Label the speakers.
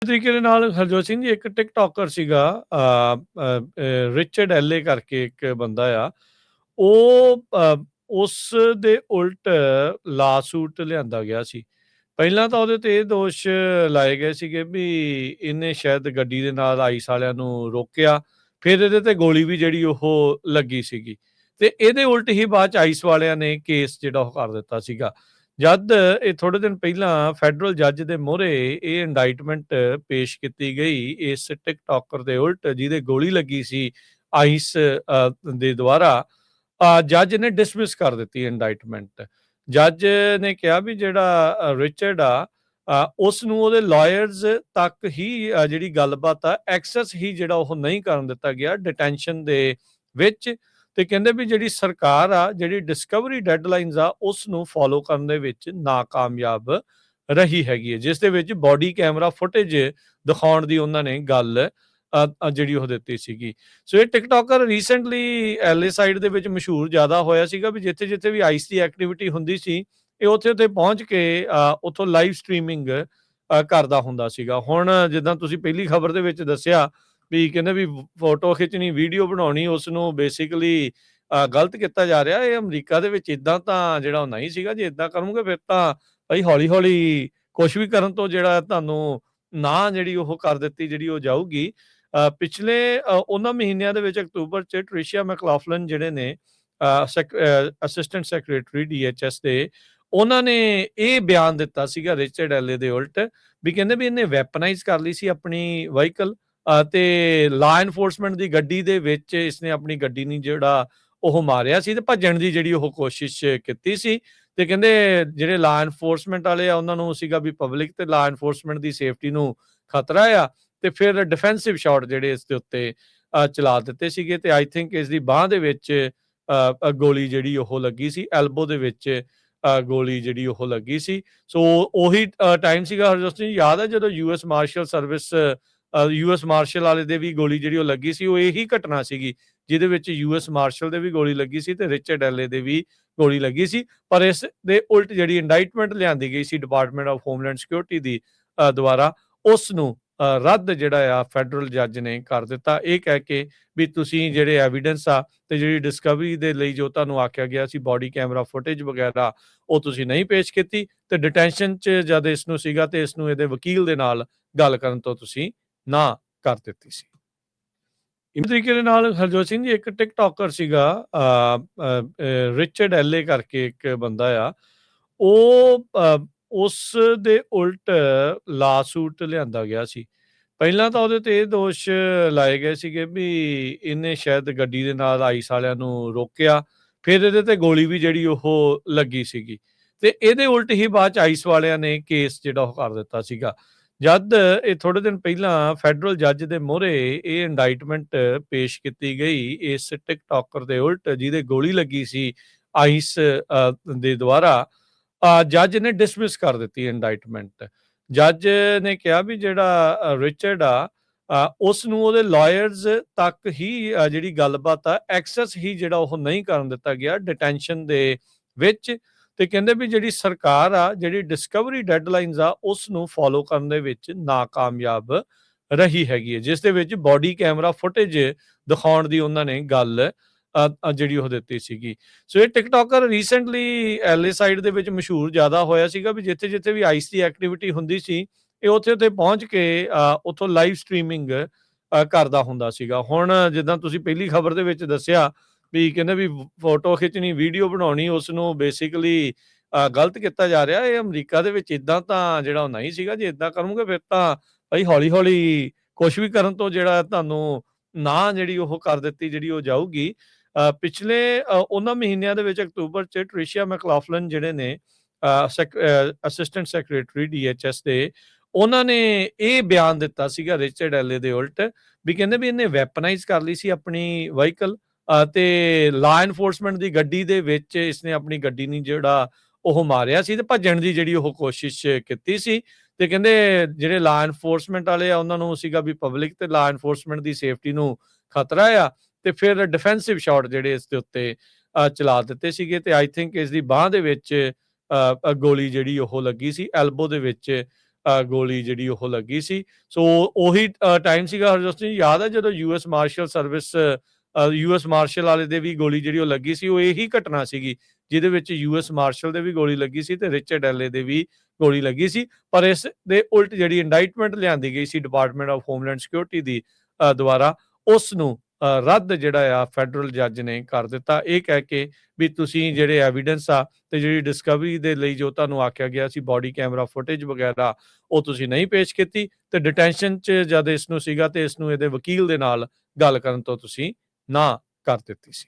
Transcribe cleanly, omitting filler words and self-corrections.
Speaker 1: ਤਰੀਕੇ ਦੇ ਨਾਲ ਹਰਜੋਤ ਸਿੰਘ ਜੀ ਇੱਕ ਟਿਕਟੋਕਰ ਸੀਗਾ ਰਿਚਰਡ ਐਲੇ ਕਰਕੇ ਇੱਕ ਬੰਦਾ ਆ। ਉਹ ਉਸ ਦੇ ਉਲਟ ਲਾਸੂਟ ਲਿਆਂਦਾ ਗਿਆ ਸੀ। ਪਹਿਲਾਂ ਤਾਂ ਉਹਦੇ ਤੇ ਇਹ ਦੋਸ਼ ਲਾਏ ਗਏ ਸੀਗੇ ਵੀ ਇਹਨੇ ਸ਼ਾਇਦ ਗੱਡੀ ਦੇ ਨਾਲ ਆਈਸ ਵਾਲਿਆਂ ਨੂੰ ਰੋਕਿਆ, ਫਿਰ ਇਹਦੇ ਤੇ ਗੋਲੀ ਵੀ ਜਿਹੜੀ ਉਹ ਲੱਗੀ ਸੀਗੀ ਤੇ ਇਹਦੇ ਉਲਟ ਹੀ ਬਾਅਦ ਚ ਆਈਸ ਵਾਲਿਆਂ ਨੇ ਕੇਸ ਜਿਹੜਾ ਉਹ ਕਰ ਦਿੱਤਾ ਸੀਗਾ। ਜਦ ਇਹ ਥੋੜੇ ਦਿਨ ਪਹਿਲਾਂ ਫੈਡਰਲ ਜੱਜ ਦੇ ਮੂਹਰੇ ਇਹ ਇੰਡਾਈਟਮੈਂਟ ਪੇਸ਼ ਕੀਤੀ ਗਈ ਇਸ ਟਿਕਟੋਕਰ ਦੇ ਉਲਟ ਜਿਹਦੇ ਗੋਲੀ ਲੱਗੀ ਸੀ ਆਈਸ ਦੇ ਦੁਆਰਾ, ਜੱਜ ਨੇ ਡਿਸਮਿਸ ਕਰ ਦਿੱਤੀ ਇੰਡਾਈਟਮੈਂਟ। ਜੱਜ ਨੇ ਕਿਹਾ ਵੀ ਜਿਹੜਾ ਰਿਚਰਡ ਆ, ਉਸ ਨੂੰ ਉਹਦੇ ਲਾਇਰਸ ਤੱਕ ਹੀ ਜਿਹੜੀ ਗੱਲਬਾਤ ਆ ਐਕਸੈਸ ਹੀ ਜਿਹੜਾ ਉਹ ਨਹੀਂ ਕਰਨ ਦਿੱਤਾ ਗਿਆ ਡਿਟੈਂਸ਼ਨ ਦੇ ਵਿੱਚ। ਤੇ ਕਹਿੰਦੇ ਵੀ ਜਿਹੜੀ ਸਰਕਾਰ ਆ, ਜਿਹੜੀ ਡਿਸਕਵਰੀ ਡੈਡਲਾਈਨਸ ਆ, ਉਸ ਨੂੰ ਫੋਲੋ ਕਰਨ ਦੇ ਵਿੱਚ ਨਾਕਾਮਯਾਬ ਰਹੀ ਹੈਗੀ ਹੈ, ਜਿਸ ਦੇ ਵਿੱਚ ਬੋਡੀ ਕੈਮਰਾ ਫੁਟੇਜ ਦਿਖਾਉਣ ਦੀ ਉਹਨਾਂ ਨੇ ਗੱਲ ਜਿਹੜੀ ਉਹ ਦਿੱਤੀ ਸੀਗੀ। ਸੋ ਇਹ ਟਿਕਟੋਕਰ ਰੀਸੈਂਟਲੀ ਐਲਏ ਸਾਈਡ ਦੇ ਵਿੱਚ ਮਸ਼ਹੂਰ ਜ਼ਿਆਦਾ ਹੋਇਆ ਸੀਗਾ ਵੀ ਜਿੱਥੇ ਜਿੱਥੇ ਵੀ ਆਈਸ ਦੀ ਐਕਟੀਵਿਟੀ ਹੁੰਦੀ ਸੀ, ਇਹ ਉੱਥੇ ਉੱਥੇ ਪਹੁੰਚ ਕੇ ਉੱਥੋਂ ਲਾਈਵ ਸਟ੍ਰੀਮਿੰਗ ਕਰਦਾ ਹੁੰਦਾ ਸੀਗਾ। ਹੁਣ ਜਿੱਦਾਂ ਤੁਸੀਂ ਪਹਿਲੀ ਖਬਰ ਦੇ ਵਿੱਚ ਦੱਸਿਆ ਵੀ ਕਹਿੰਦੇ ਵੀ ਫੋਟੋ ਖਿੱਚਣੀ, ਵੀਡੀਓ ਬਣਾਉਣੀ, ਉਸ ਨੂੰ ਬੇਸਿਕਲੀ ਗਲਤ ਕੀਤਾ ਜਾ ਰਿਹਾ। ਇਹ ਅਮਰੀਕਾ ਦੇ ਵਿੱਚ ਇਦਾਂ ਤਾਂ ਜਿਹੜਾ ਉਹ ਨਹੀਂ ਸੀਗਾ। ਜੇ ਇਦਾਂ ਕਰੋਗੇ ਫਿਰ ਤਾਂ ਭਾਈ ਹੌਲੀ ਹੌਲੀ ਕੁਛ ਵੀ ਕਰਨ ਤੋਂ ਜਿਹੜਾ ਤੁਹਾਨੂੰ ਨਾ ਜਿਹੜੀ ਉਹ ਕਰ ਦਿੱਤੀ ਜਿਹੜੀ ਉਹ ਜਾਊਗੀ। ਪਿਛਲੇ ਉਹਨਾਂ ਮਹੀਨਿਆਂ ਦੇ ਵਿੱਚ ਅਕਤੂਬਰ 'ਚ ਟ੍ਰਿਸ਼ੀਆ ਮੈਕਲਾਫਲਿਨ ਜਿਹੜੇ ਨੇ ਅਸਿਸਟੈਂਟ ਸੈਕਟਰੀ DHS ਦੇ, ਉਹਨਾਂ ਨੇ ਇਹ ਬਿਆਨ ਦਿੱਤਾ ਸੀਗਾ ਰਿਚਰਡ ਐਲੇ ਦੇ ਉਲਟ ਵੀ ਕਹਿੰਦੇ ਵੀ ਇਹਨੇ ਵੈਪਨਾਈਜ਼ ਕਰ ਲਈ ਸੀ ਆਪਣੀ ਵਹੀਕਲ ਤੇ ਲਾ ਐਨਫੋਰਸਮੈਂਟ ਦੀ ਗੱਡੀ ਦੇ ਵਿੱਚ ਇਸਨੇ ਆਪਣੀ ਗੱਡੀ ਨੂੰ ਜਿਹੜਾ ਉਹ ਮਾਰਿਆ ਸੀ ਤੇ ਭੱਜਣ ਦੀ ਜਿਹੜੀ ਉਹ ਕੋਸ਼ਿਸ਼ ਕੀਤੀ ਸੀ। ਤੇ ਕਹਿੰਦੇ ਜਿਹੜੇ ਲਾ ਐਨਫੋਰਸਮੈਂਟ ਵਾਲੇ ਆ ਉਹਨਾਂ ਨੂੰ ਸੀਗਾ ਵੀ ਪਬਲਿਕ ਤੇ ਲਾ ਐਨਫੋਰਸਮੈਂਟ ਦੀ ਸੇਫਟੀ ਨੂੰ ਖਤਰਾ ਆ, ਤੇ ਫਿਰ ਡਿਫੈਂਸਿਵ ਸ਼ਾਟ ਜਿਹੜੇ ਇਸ ਦੇ ਉੱਤੇ ਚਲਾ ਦਿੱਤੇ ਸੀਗੇ। ਤੇ ਆਈ ਥਿੰਕ ਇਸ ਦੀ ਬਾਹ ਦੇ ਵਿੱਚ ਗੋਲੀ ਜਿਹੜੀ ਉਹ ਲੱਗੀ ਸੀ, ਐਲਬੋ ਦੇ ਵਿੱਚ ਗੋਲੀ ਜਿਹੜੀ ਉਹ ਲੱਗੀ ਸੀ। ਸੋ ਉਹੀ ਟਾਈਮ ਸੀਗਾ ਹਰਜੋਤ ਸਿੰਘ, ਯਾਦ ਹੈ ਜਦੋਂ US martial service, US martial ਵਾਲੇ ਦੇ ਵੀ ਗੋਲੀ ਜਿਹੜੀ ਉਹ ਲੱਗੀ ਸੀ। ਉਹ ਇਹੀ ਘਟਨਾ ਸੀਗੀ ਜਿਹਦੇ ਵਿੱਚ ਯੂਐਸ ਮਾਰਸ਼ਲ ਦੇ ਵੀ ਗੋਲੀ ਲੱਗੀ ਸੀ ਤੇ ਰਿਚਰਡ ਐਲੇ ਦੇ ਵੀ ਗੋਲੀ ਲੱਗੀ ਸੀ। ਪਰ ਇਸ ਦੇ ਉਲਟ ਜਿਹੜੀ ਇੰਡਾਈਟਮੈਂਟ ਲਿਆਂਦੀ ਗਈ ਸੀ ਡਿਪਾਰਟਮੈਂਟ ਆਫ ਹੋਮਲੈਂਡ ਸਿਕਿਉਰਿਟੀ ਦੀ ਦੁਆਰਾ, ਉਸ ਨੂੰ ਰੱਦ ਜਿਹੜਾ ਆ ਫੈਡਰਲ ਜੱਜ ਨੇ ਕਰ ਦਿੱਤਾ, ਇਹ ਕਹਿ ਕੇ ਵੀ ਤੁਸੀਂ ਜਿਹੜੇ ਐਵੀਡੈਂਸ ਆ ਤੇ ਜਿਹੜੀ ਡਿਸਕਵਰੀ ਦੇ ਲਈ ਜੋ ਤੁਹਾਨੂੰ ਆਖਿਆ ਗਿਆ ਸੀ ਬੋਡੀ ਕੈਮਰਾ ਫੁਟੇਜ ਵਗੈਰਾ, ਉਹ ਤੁਸੀਂ ਨਹੀਂ ਪੇਸ਼ ਕੀਤੀ ਤੇ ਡਿਟੈਂਸ਼ਨ 'ਚ ਜਦ ਇਸ ਨੂੰ ਸੀਗਾ ਤੇ ਇਸ ਨੂੰ ਇਹਦੇ ਵਕੀਲ ਦੇ ਨਾਲ ਗੱਲ ਕਰਨ ਤੋਂ ਤੁਸੀਂ ਨਾ ਕਰ ਦਿੱਤੀ ਸੀ। ਇਸ ਤਰੀਕੇ ਦੇ ਨਾਲ ਹਰਜੋਤ ਸਿੰਘ ਜੀ ਇੱਕ ਟਿਕਟੋਕਰ ਸੀਗਾ ਰਿਚਰਡ ਐਲੇ ਕਰਕੇ ਇੱਕ ਬੰਦਾ ਆ। ਉਹ ਉਸ ਦੇ ਉਲਟ ਲਾਸੂਟ ਲਿਆਂਦਾ ਗਿਆ ਸੀ। ਪਹਿਲਾਂ ਤਾਂ ਉਹਦੇ ਤੇ ਇਹ ਦੋਸ਼ ਲਾਏ ਗਏ ਸੀਗੇ ਵੀ ਇਹਨੇ ਸ਼ਾਇਦ ਗੱਡੀ ਦੇ ਨਾਲ ਆਈਸ ਵਾਲਿਆਂ ਨੂੰ ਰੋਕਿਆ, ਫਿਰ ਇਹਦੇ ਤੇ ਗੋਲੀ ਵੀ ਜਿਹੜੀ ਉਹ ਲੱਗੀ ਸੀਗੀ ਤੇ ਇਹਦੇ ਉਲਟ ਹੀ ਬਾਅਦ ਚ ਆਈਸ ਵਾਲਿਆਂ ਨੇ ਕੇਸ ਜਿਹੜਾ ਉਹ ਕਰ ਦਿੱਤਾ ਸੀਗਾ। ਜਦ ਇਹ ਥੋੜੇ ਦਿਨ ਪਹਿਲਾਂ ਫੈਡਰਲ ਜੱਜ ਦੇ ਮੂਹਰੇ ਇਹ ਇੰਡਾਈਟਮੈਂਟ ਪੇਸ਼ ਕੀਤੀ ਗਈ ਇਸ ਟਿਕਟੋਕਰ ਦੇ ਉਲਟ ਜਿਹਦੇ ਗੋਲੀ ਲੱਗੀ ਸੀ ਆਈਸ ਦੇ ਦੁਆਰਾ, ਜੱਜ ਨੇ ਡਿਸਮਿਸ ਕਰ ਦਿੱਤੀ ਇੰਡਾਈਟਮੈਂਟ। ਜੱਜ ਨੇ ਕਿਹਾ ਵੀ ਜਿਹੜਾ ਰਿਚਰਡ ਆ, ਉਸ ਨੂੰ ਉਹਦੇ ਲਾਇਰਸ ਤੱਕ ਹੀ ਜਿਹੜੀ ਗੱਲਬਾਤ ਆ ਐਕਸੈਸ ਹੀ ਜਿਹੜਾ ਉਹ ਨਹੀਂ ਕਰਨ ਦਿੱਤਾ ਗਿਆ ਡਿਟੈਂਸ਼ਨ ਦੇ ਵਿੱਚ। ਤੇ ਕਹਿੰਦੇ ਵੀ ਜਿਹੜੀ ਸਰਕਾਰ ਆ, ਜਿਹੜੀ ਡਿਸਕਵਰੀ ਡੈਡਲਾਈਨਸ ਆ, ਉਸ ਨੂੰ ਫੋਲੋ ਕਰਨ ਦੇ ਵਿੱਚ ਨਾਕਾਮਯਾਬ ਰਹੀ ਹੈਗੀ ਹੈ, ਜਿਸ ਦੇ ਵਿੱਚ ਬੋਡੀ ਕੈਮਰਾ ਫੁਟੇਜ ਦਿਖਾਉਣ ਦੀ ਉਹਨਾਂ ਨੇ ਗੱਲ ਜਿਹੜੀ ਉਹ ਦਿੱਤੀ ਸੀਗੀ। ਸੋ ਇਹ ਟਿਕਟੋਕਰ ਰੀਸੈਂਟਲੀ ਐਲਏ ਸਾਈਡ ਦੇ ਵਿੱਚ ਮਸ਼ਹੂਰ ਜ਼ਿਆਦਾ ਹੋਇਆ ਸੀਗਾ ਵੀ ਜਿੱਥੇ ਜਿੱਥੇ ਵੀ ਆਈਸ ਦੀ ਐਕਟੀਵਿਟੀ ਹੁੰਦੀ ਸੀ, ਇਹ ਉੱਥੇ ਉੱਥੇ ਪਹੁੰਚ ਕੇ ਉੱਥੋਂ ਲਾਈਵ ਸਟ੍ਰੀਮਿੰਗ ਕਰਦਾ ਹੁੰਦਾ ਸੀਗਾ। ਹੁਣ ਜਿੱਦਾਂ ਤੁਸੀਂ ਪਹਿਲੀ ਖਬਰ ਦੇ ਵਿੱਚ ਦੱਸਿਆ ਵੀ ਕਹਿੰਦੇ ਵੀ ਫੋਟੋ ਖਿੱਚਣੀ, ਵੀਡੀਓ ਬਣਾਉਣੀ, ਉਸ ਨੂੰ ਬੇਸਿਕਲੀ ਗਲਤ ਕੀਤਾ ਜਾ ਰਿਹਾ। ਇਹ ਅਮਰੀਕਾ ਦੇ ਵਿੱਚ ਇਦਾਂ ਤਾਂ ਜਿਹੜਾ ਉਹ ਨਹੀਂ ਸੀਗਾ। ਜੇ ਇਦਾਂ ਕਰੋਗੇ ਫਿਰ ਤਾਂ ਭਾਈ ਹੌਲੀ ਹੌਲੀ ਕੁਛ ਵੀ ਕਰਨ ਤੋਂ ਜਿਹੜਾ ਤੁਹਾਨੂੰ ਨਾ ਜਿਹੜੀ ਉਹ ਕਰ ਦਿੱਤੀ ਜਿਹੜੀ ਉਹ ਜਾਊਗੀ। ਪਿਛਲੇ ਉਹਨਾਂ ਮਹੀਨਿਆਂ ਦੇ ਵਿੱਚ ਅਕਤੂਬਰ 'ਚ ਟ੍ਰਿਸ਼ੀਆ ਮੈਕਲਾਫਲਿਨ ਜਿਹੜੇ ਨੇ ਅਸਿਸਟੈਂਟ ਸੈਕਟਰੀ DHS ਦੇ, ਉਹਨਾਂ ਨੇ ਇਹ ਬਿਆਨ ਦਿੱਤਾ ਸੀਗਾ ਰਿਚਰਡ ਐਲੇ ਦੇ ਉਲਟ ਵੀ ਕਹਿੰਦੇ ਵੀ ਇਹਨੇ ਵੈਪਨਾਈਜ਼ ਕਰ ਲਈ ਸੀ ਆਪਣੀ ਵਹੀਕਲ ਤੇ ਲਾ ਐਨਫੋਰਸਮੈਂਟ ਦੀ ਗੱਡੀ ਦੇ ਵਿੱਚ ਇਸਨੇ ਆਪਣੀ ਗੱਡੀ ਨੂੰ ਜਿਹੜਾ ਉਹ ਮਾਰਿਆ ਸੀ ਤੇ ਭੱਜਣ ਦੀ ਜਿਹੜੀ ਉਹ ਕੋਸ਼ਿਸ਼ ਕੀਤੀ ਸੀ। ਤੇ ਕਹਿੰਦੇ ਜਿਹੜੇ ਲਾ ਐਨਫੋਰਸਮੈਂਟ ਵਾਲੇ ਆ ਉਹਨਾਂ ਨੂੰ ਸੀਗਾ ਵੀ ਪਬਲਿਕ ਤੇ ਲਾ ਐਨਫੋਰਸਮੈਂਟ ਦੀ ਸੇਫਟੀ ਨੂੰ ਖਤਰਾ ਆ, ਤੇ ਫਿਰ ਡਿਫੈਂਸਿਵ ਸ਼ਾਟ ਜਿਹੜੇ ਇਸ ਦੇ ਉੱਤੇ ਚਲਾ ਦਿੱਤੇ ਸੀਗੇ। ਤੇ ਆਈ ਥਿੰਕ ਇਸ ਦੀ ਬਾਹ ਦੇ ਵਿੱਚ ਗੋਲੀ ਜਿਹੜੀ ਉਹ ਲੱਗੀ ਸੀ, ਐਲਬੋ ਦੇ ਵਿੱਚ ਗੋਲੀ ਜਿਹੜੀ ਉਹ ਲੱਗੀ ਸੀ। ਸੋ ਉਹੀ ਟਾਈਮ ਸੀਗਾ ਹਰਜੋਤ ਸਿੰਘ ਜੀ, ਯਾਦ ਹੈ ਜਦੋਂ US martial service US martial ਵਾਲੇ ਦੇ ਵੀ ਗੋਲੀ ਜਿਹੜੀ ਉਹ ਲੱਗੀ ਸੀ, ਉਹ ਇਹੀ ਘਟਨਾ ਸੀਗੀ ਜਿਹਦੇ ਵਿੱਚ ਯੂਐਸ ਮਾਰਸ਼ਲ ਦੇ ਵੀ ਗੋਲੀ ਲੱਗੀ ਸੀ ਤੇ ਰਿਚਰਡ ਐਲੇ ਦੇ ਵੀ ਗੋਲੀ ਲੱਗੀ ਸੀ। ਪਰ ਇਸ ਦੇ ਉਲਟ ਜਿਹੜੀ ਇੰਡਾਈਟਮੈਂਟ ਲਿਆਂਦੀ ਗਈ ਸੀ ਡਿਪਾਰਟਮੈਂਟ ਆਫ ਹੋਮਲੈਂਡ ਸਿਕਿਉਰਿਟੀ ਦੀ ਦੁਆਰਾ, ਉਸ ਨੂੰ ਰੱਦ ਜਿਹੜਾ ਆ ਫੈਡਰਲ ਜੱਜ ਨੇ ਕਰ ਦਿੱਤਾ, ਇਹ ਕਹਿ ਕੇ ਵੀ ਤੁਸੀਂ ਜਿਹੜੇ ਐਵੀਡੈਂਸ ਆ ਤੇ ਜਿਹੜੀ ਡਿਸਕਵਰੀ ਦੇ ਲਈ ਜੋ ਤੁਹਾਨੂੰ ਆਖਿਆ ਗਿਆ ਸੀ ਬੋਡੀ ਕੈਮਰਾ ਫੁਟੇਜ ਵਗੈਰਾ, ਉਹ ਤੁਸੀਂ ਨਹੀਂ ਪੇਸ਼ ਕੀਤੀ ਤੇ ਡਿਟੈਂਸ਼ਨ 'ਚ ਜਦ ਇਸ ਨੂੰ ਸੀਗਾ ਤੇ ਇਸ ਨੂੰ ਇਹਦੇ ਵਕੀਲ ਦੇ ਨਾਲ ਗੱਲ ਕਰਨ ਤੋਂ ਤੁਸੀਂ ਨਾ ਕਰ ਦਿੱਤੀ ਸੀ।